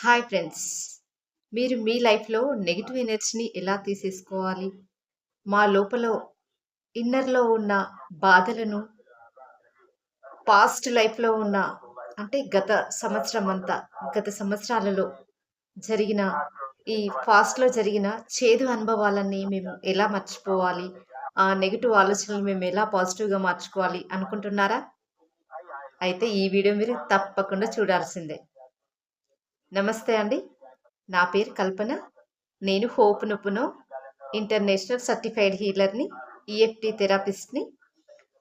Hi friends. మీరు మీ లైఫ్‌లో negative ఎనర్జీని ఎలా తీసేసుకోవాలి? మా లోపల ఇన్నర్‌లో ఉన్న బాధలను, పాస్ట్ లైఫ్‌లో ఉన్న అంటే గత సంవత్సరాలలో జరిగిన ఈ పాస్ట్‌లో జరిగిన చేదు అనుభవాలన్నీ మేము ఎలా మర్చిపోవాలి? ఆ నెగెటివ్ ఆలోచనలు మేము ఎలా పాజిటివ్‌గా మార్చుకోవాలి అనుకుంటున్నారా? అయితే ఈ వీడియో మీరు తప్పకుండా చూడాల్సిందే. నమస్తే అండి. నా పేరు కల్పన. నేను హోపునొప్పునో ఇంటర్నేషనల్ సర్టిఫైడ్ హీలర్‌ని, ఈఎఫ్‌టి థెరపిస్ట్‌ని,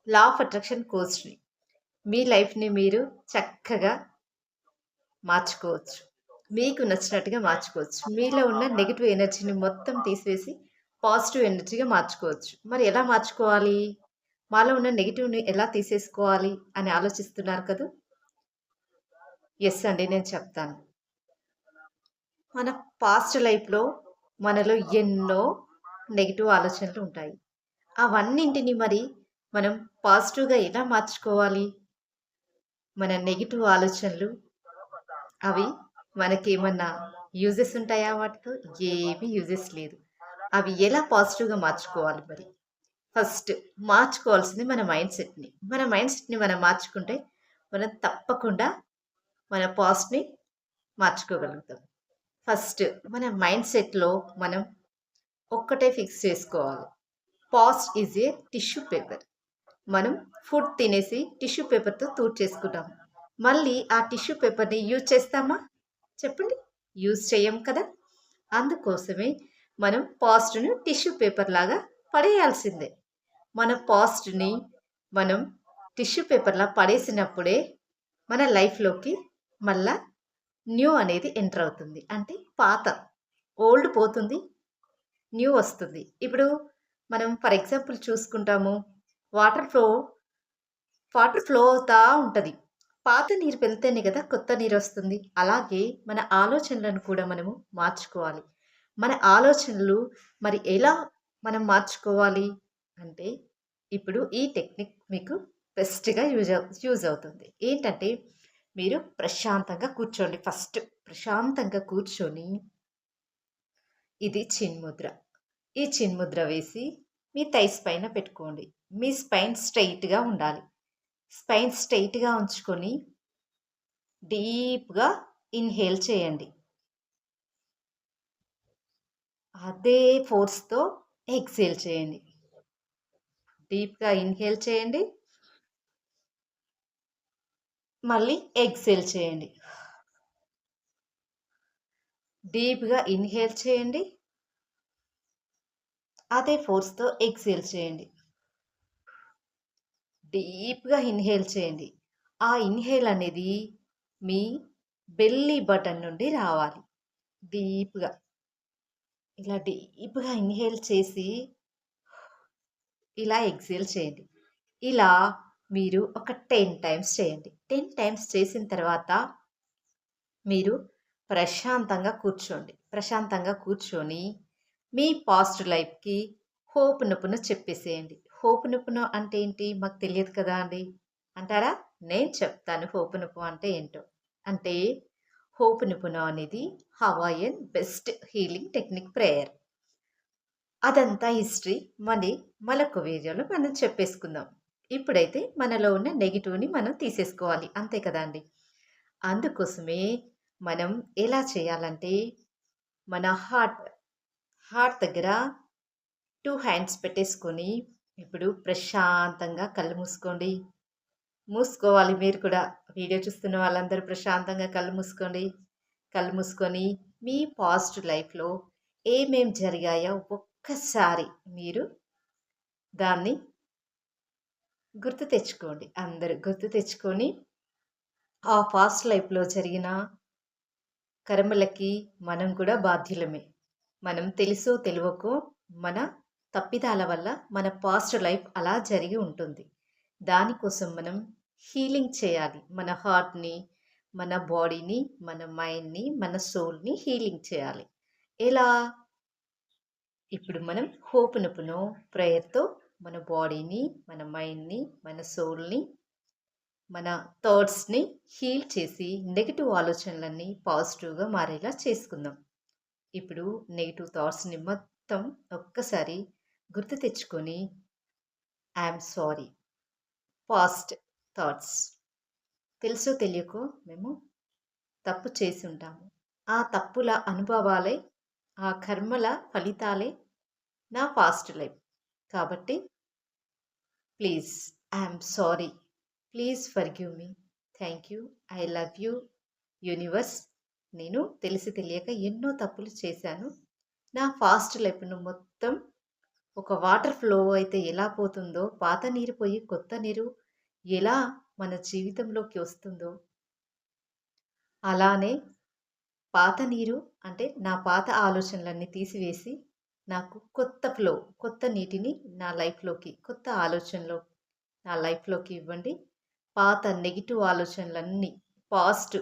లా ఆఫ్ అట్రాక్షన్ కోచ్‌ని. మీ లైఫ్‌ని మీరు చక్కగా మార్చుకోవచ్చు. మీకు నచ్చినట్టుగా మార్చుకోవచ్చు. మీలో ఉన్న నెగెటివ్ ఎనర్జీని మొత్తం తీసివేసి పాజిటివ్ ఎనర్జీగా మార్చుకోవచ్చు. మరి ఎలా మార్చుకోవాలి? మాలో ఉన్న నెగెటివ్‌ని ఎలా తీసేసుకోవాలి అని ఆలోచిస్తున్నారు కదూ! యెస్ అండి. నేను చెప్తాను. మన పాస్ట్ లైఫ్‌లో మనలో ఎన్నో నెగెటివ్ ఆలోచనలు ఉంటాయి. అవన్నింటిని మరి మనం పాజిటివ్‌గా ఎలా మార్చుకోవాలి? మన నెగెటివ్ ఆలోచనలు అవి మనకేమన్నా యూజెస్ ఉంటాయా వాటితో? ఏమి యూజెస్ లేదు. అవి ఎలా పాజిటివ్‌గా మార్చుకోవాలి మరి? ఫస్ట్ మార్చుకోవాల్సింది మన మైండ్ సెట్‌ని. మన మైండ్ సెట్‌ని మనం మార్చుకుంటే మనం తప్పకుండా మన పాస్ట్‌ని మార్చుకోగలుగుతాం. ఫస్ట్ మన మైండ్ సెట్‌లో మనం ఒక్కటే ఫిక్స్ చేసుకోవాలి. Past is a tissue paper. మనం ఫుడ్ తినేసి టిష్యూ పేపర్‌తో తుడిచేసుకుంటాం. మళ్ళీ ఆ టిష్యూ పేపర్‌ని యూజ్ చేస్తామా? చెప్పండి. యూజ్ చెయ్యం కదా! అందుకోసమే మనం పాస్ట్‌ని టిష్యూ పేపర్‌లాగా పడేయాల్సిందే. మన పాస్ట్‌ని మనం టిష్యూ పేపర్‌లా పడేసినప్పుడే మన లైఫ్‌లోకి మళ్ళా న్యూ అనేది ఎంటర్ అవుతుంది. అంటే పాత ఓల్డ్ పోతుంది. న్యూ వస్తుంది. ఇప్పుడు మనం ఫర్ ఎగ్జాంపుల్ చూసుకుంటాము. వాటర్ ఫ్లో వాటర్ ఫ్లో అవుతా ఉంటది. పాత నీరు వెళ్తేనే గదా కొత్త నీరొస్తుంది. అలాగే మన ఆలోచనలను కూడా మనము మార్చుకోవాలి. మన ఆలోచనలు మరి ఎలా మనం మార్చుకోవాలి అంటే, ఇప్పుడు ఈ టెక్నిక్ మీకు బెస్ట్‌గా యూజ్ అవుతుంది. ఏంటంటే, మీరు ప్రశాంతంగా కూర్చోండి ఫస్ట్. ప్రశాంతంగా కూర్చొని ఇది చిన్ముద్ర. ఈ చిన్ముద్ర వేసి మీ థైస్ పైన పెట్టుకోండి. మీ స్పైన్ స్ట్రెయిట్‌గా ఉండాలి. స్పైన్ స్ట్రెయిట్‌గా ఉంచుకొని డీప్‌గా ఇన్‌హేల్ చేయండి. అదే ఫోర్స్‌తో ఎక్స్‌హేల్ చేయండి. డీప్‌గా ఇన్‌హేల్ చేయండి. మళ్ళీ ఎక్స్‌హేల్ చేయండి. డీప్‌గా ఇన్‌హేల్ చేయండి. అదే ఫోర్స్‌తో ఎక్స్‌హేల్ చేయండి. డీప్‌గా ఇన్‌హేల్ చేయండి. ఆ ఇన్‌హేల్ అనేది మీ బెల్లీ బటన్ నుండి రావాలి. డీప్‌గా. ఇలా డీప్‌గా ఇన్‌హేల్ చేసి ఇలా ఎక్స్‌హేల్ చేయండి. ఇలా మీరు ఒక 10 టైమ్స్ చేయండి. 10 టైమ్స్ చేసిన తర్వాత మీరు ప్రశాంతంగా కూర్చోండి. ప్రశాంతంగా కూర్చొని మీ పాస్ట్ లైఫ్‌కి హోపునొప్పున చెప్పేసేయండి. హోపునొప్పున అంటే ఏంటి? మాకు తెలియదు కదా అండి అంటారా? నేను చెప్తాను హోపునొప్పు అంటే ఏంటో. అంటే హోపునొప్పున అనేది Hawaiian best healing technique prayer. అదంతా హిస్టరీ మరొక వీడియోలో మనం చెప్పేసుకుందాం. ఇప్పుడైతే మనలో ఉన్న నెగెటివ్‌ని మనం తీసేసుకోవాలి. అంతే కదండీ! అందుకోసమే మనం ఎలా చేయాలంటే, మన హార్ట్ దగ్గర 2 హ్యాండ్స్ పెట్టేసుకొని, ఇప్పుడు ప్రశాంతంగా కళ్ళు మూసుకోండి. మూసుకోవాలి మీరు కూడా. వీడియో చూస్తున్న వాళ్ళందరూ ప్రశాంతంగా కళ్ళు మూసుకోండి. కళ్ళు మూసుకొని, మీ పాస్ట్ లైఫ్‌లో ఏమేం జరిగాయో ఒక్కసారి మీరు దాన్ని గుర్తు తెచ్చుకోండి. అందరూ గుర్తు తెచ్చుకొని, ఆ పాస్ట్ లైఫ్‌లో జరిగిన కర్మలకి మనం కూడా బాధ్యులమే. మనం తెలుసో తెలవకో మన తప్పిదాల వల్ల మన పాస్ట్ లైఫ్ అలా జరిగి ఉంటుంది. దానికోసం మనం హీలింగ్ చేయాలి. మన హార్ట్‌ని, మన బాడీని, మన మైండ్‌ని, మన సోల్‌ని హీలింగ్ చేయాలి. ఎలా? ఇప్పుడు మనం హోపునొప్పునో ప్రేయర్‌తో మన బాడీని, మన మైండ్‌ని, మన సోల్‌ని మన థాట్స్‌ని హీల్ చేసి నెగెటివ్ ఆలోచనలన్నీ పాజిటివ్‌గా మారేలా చేసుకుందాం. ఇప్పుడు నెగెటివ్ థాట్స్‌ని మొత్తం ఒక్కసారి గుర్తు తెచ్చుకొని ఐయామ్ సారీ. పాస్ట్ థాట్స్ తెలుసో తెలియకో మేము తప్పు చేసుంటాము. ఆ తప్పుల అనుభవాలే, ఆ కర్మల ఫలితాలే నా పాస్ట్ లైఫ్. కాబట్టి please I'm sorry. Please forgive me. Thank you. I love you universe. నేను తెలిసి తెలియక ఎన్నో తప్పులు చేశాను. నా పాస్ట్ లైఫ్‌ను మొత్తం ఒక వాటర్ ఫ్లో అయితే ఎలా పోతుందో, పాత నీరు పోయి కొత్త నీరు ఎలా మన జీవితంలోకి వస్తుందో, అలానే పాత నీరు అంటే నా పాత ఆలోచనలన్నీ తీసివేసి, నాకు కొత్త ఫ్లో, కొత్త నీటిని నా లైఫ్‌లోకి, కొత్త ఆలోచనలు నా లైఫ్‌లోకి ఇవ్వండి. పాత నెగెటివ్ ఆలోచనలన్నీ, పాస్ట్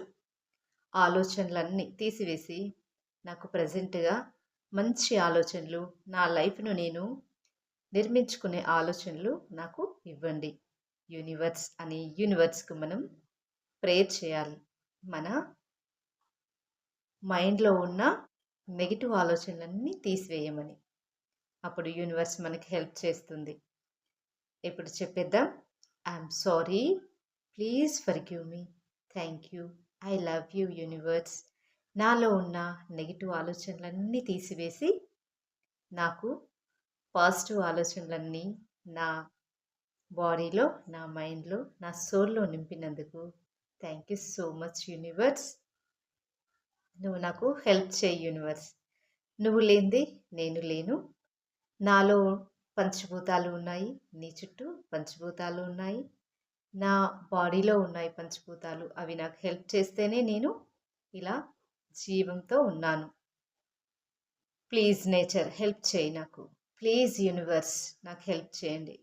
ఆలోచనలన్నీ తీసివేసి, నాకు ప్రెజెంట్‌గా మంచి ఆలోచనలు, నా లైఫ్‌ను నేను నిర్మించుకునే ఆలోచనలు నాకు ఇవ్వండి. యూనివర్స్ అని యూనివర్స్‌కి మనం ప్రేయర్ చేయాలి. మన మైండ్‌లో ఉన్న నెగెటివ్ ఆలోచనలన్నీ తీసివేయమని. అప్పుడు యూనివర్స్ మనకి హెల్ప్ చేస్తుంది. ఇప్పుడు చెప్పేద్దాం. I am sorry. Please forgive me. Thank you. I love you universe. నాలో ఉన్న నెగెటివ్ ఆలోచనలన్నీ తీసివేసి, నాకు పాజిటివ్ ఆలోచనలన్నీ నా బాడీలో, నా మైండ్‌లో, నా సోల్‌లో నింపినందుకు thank you so much universe. నువ్వు నాకు హెల్ప్ చెయ్యి యూనివర్స్. నువ్వు లేనిదే నేను లేను. నాలో పంచభూతాలు ఉన్నాయి. నీ చుట్టూ పంచభూతాలు ఉన్నాయి. నా బాడీలో ఉన్నాయి పంచభూతాలు. అవి నాకు హెల్ప్ చేస్తేనే నేను ఇలా జీవంతో ఉన్నాను. ప్లీజ్ నేచర్ హెల్ప్ చేయి నాకు. ప్లీజ్ యూనివర్స్ నాకు హెల్ప్ చేయండి.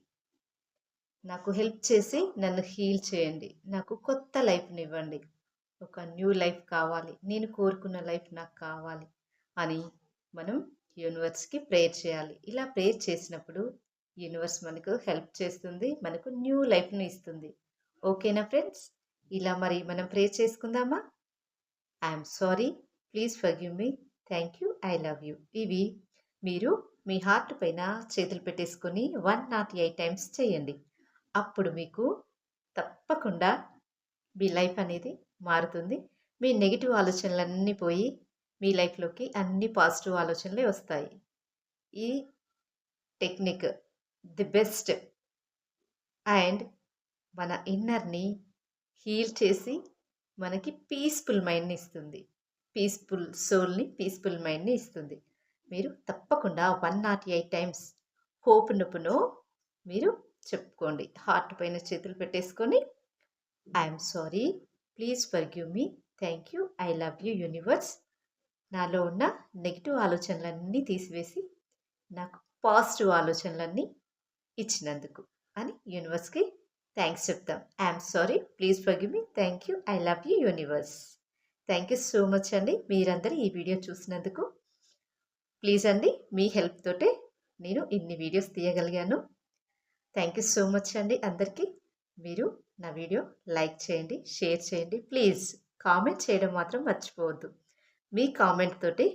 నాకు హెల్ప్ చేసి నన్ను హీల్ చేయండి. నాకు కొత్త లైఫ్‌నివ్వండి. ఒక న్యూ లైఫ్ కావాలి. నేను కోరుకున్న లైఫ్ నాకు కావాలి అని మనం యూనివర్స్‌కి ప్రేయర్ చేయాలి. ఇలా ప్రేయర్ చేసినప్పుడు యూనివర్స్ మనకు హెల్ప్ చేస్తుంది. మనకు న్యూ లైఫ్‌ని ఇస్తుంది. ఓకేనా ఫ్రెండ్స్? ఇలా మరి మనం ప్రేయర్ చేసుకుందామా? I'm sorry. Please forgive me. Thank you. I love you. ఇవి మీరు మీ హార్ట్ పైన చేతులు పెట్టేసుకొని 108 టైమ్స్ చేయండి. అప్పుడు మీకు తప్పకుండా మీ లైఫ్ అనేది మారుతుంది. మీ నెగెటివ్ ఆలోచనలన్నీ పోయి మీ లైఫ్‌లోకి అన్ని పాజిటివ్ ఆలోచనలే వస్తాయి. ఈ టెక్నిక్ ది బెస్ట్ అండ్ మన ఇన్నర్‌ని హీల్ చేసి మనకి పీస్‌ఫుల్ మైండ్‌ని ఇస్తుంది. పీస్‌ఫుల్ సోల్‌ని, పీస్‌ఫుల్ మైండ్‌ని ఇస్తుంది. మీరు తప్పకుండా 108 టైమ్స్ హోపునొప్పునో మీరు చెప్పుకోండి. హార్ట్ పైన చేతులు పెట్టేసుకొని I'm sorry. Please forgive me. Thank you. I love you universe. నాలో ఉన్న నెగెటివ్ ఆలోచనలన్నీ తీసివేసి నాకు పాజిటివ్ ఆలోచనలన్నీ ఇచ్చినందుకు అని యూనివర్స్‌కి థ్యాంక్స్ చెప్తాం. I'm sorry. Please forgive me. Thank you. I love you universe. Thank you so much అండి. మీరందరూ ఈ వీడియో చూసినందుకు. ప్లీజ్ అండి మీ హెల్ప్ తోటే నేను ఇన్ని వీడియోస్ తీయగలిగాను. థ్యాంక్ యూ సో మచ్ అండి అందరికీ. మీరు నా వీడియో లైక్ చేయండి, షేర్ చేయండి. ప్లీజ్ కామెంట్ చేయడం మాత్రం మర్చిపోవద్దు. మీ కామెంట్ తోటి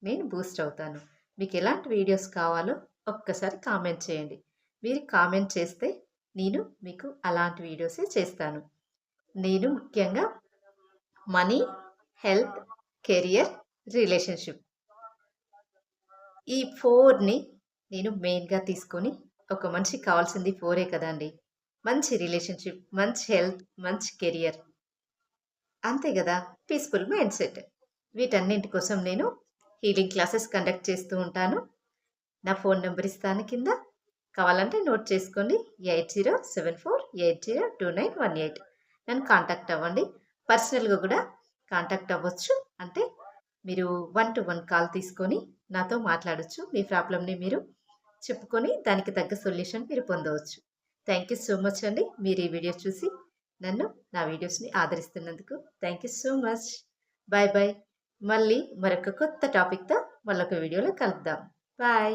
నేను బూస్ట్ అవుతాను. మీకు ఎలాంటి వీడియోస్ కావాలో ఒక్కసారి కామెంట్ చేయండి. మీరు కామెంట్ చేస్తే నేను మీకు అలాంటి వీడియోసే చేస్తాను. నేను ముఖ్యంగా మనీ, హెల్త్, కెరియర్, రిలేషన్‌షిప్ ఈ 4ని నేను మెయిన్‌గా తీసుకొని ఒక మనిషికి కావాల్సింది 4 కదండీ! మంచి రిలేషన్‌షిప్, మంచి హెల్త్, మంచి కెరియర్. అంతే గదా! Peaceful mind set. వీటన్నింటి కోసం నేను హీలింగ్ క్లాసెస్ కండక్ట్ చేస్తూ ఉంటాను. నా ఫోన్ నంబర్ ఇస్తాను కింద. కావాలంటే నోట్ చేసుకోండి. 8074802918 నన్ను కాంటాక్ట్ అవ్వండి. పర్సనల్‌గా గూడా కాంటాక్ట్ అవ్వచ్చు. అంటే మీరు 1-to-1 కాల్ తీసుకొని నాతో మాట్లాడొచ్చు. మీ ప్రాబ్లమ్‌ని మీరు చెప్పుకొని దానికి తగ్గ సొల్యూషన్ మీరు పొందవచ్చు. థ్యాంక్ యూ సో మచ్ అండి. మీరు ఈ వీడియో చూసి నన్ను నా వీడియోస్‌ని ఆదరిస్తున్నందుకు thank you so much. Bye bye. మళ్ళీ మరొక కొత్త టాపిక్‌తో మళ్ళొక వీడియోలో కలుద్దాం. బాయ్.